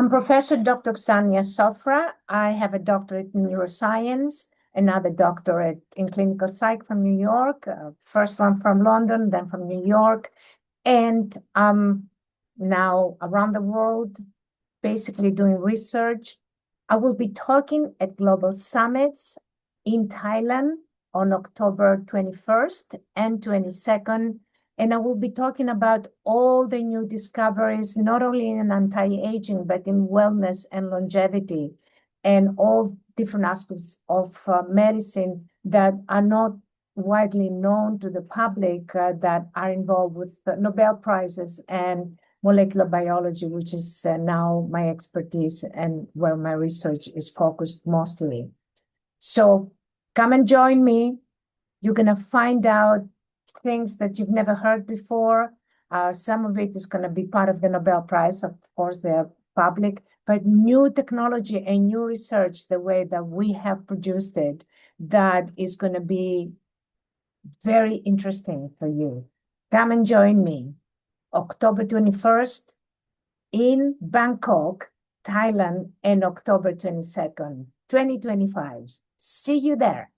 I'm Professor Dr. Xania Sofra. I have a doctorate in neuroscience, another doctorate in clinical psych from New York, first one from London, then from New York. And I'm now around the world, basically doing research. I will be talking at global summits in Thailand on October 21st and 22nd. And I will be talking about all the new discoveries, not only in anti-aging, but in wellness and longevity, and all different aspects of medicine that are not widely known to the public that are involved with the Nobel Prizes and molecular biology, which is now my expertise and where my research is focused mostly. So come and join me. You're going to find out things that you've never heard before. Some of it is going to be part of the Nobel Prize. Of course, they're public, but new technology and new research, the way that we have produced it, that is going to be very interesting for you. Come and join me. October 21st in Bangkok, Thailand, and October 22nd, 2025. See you there.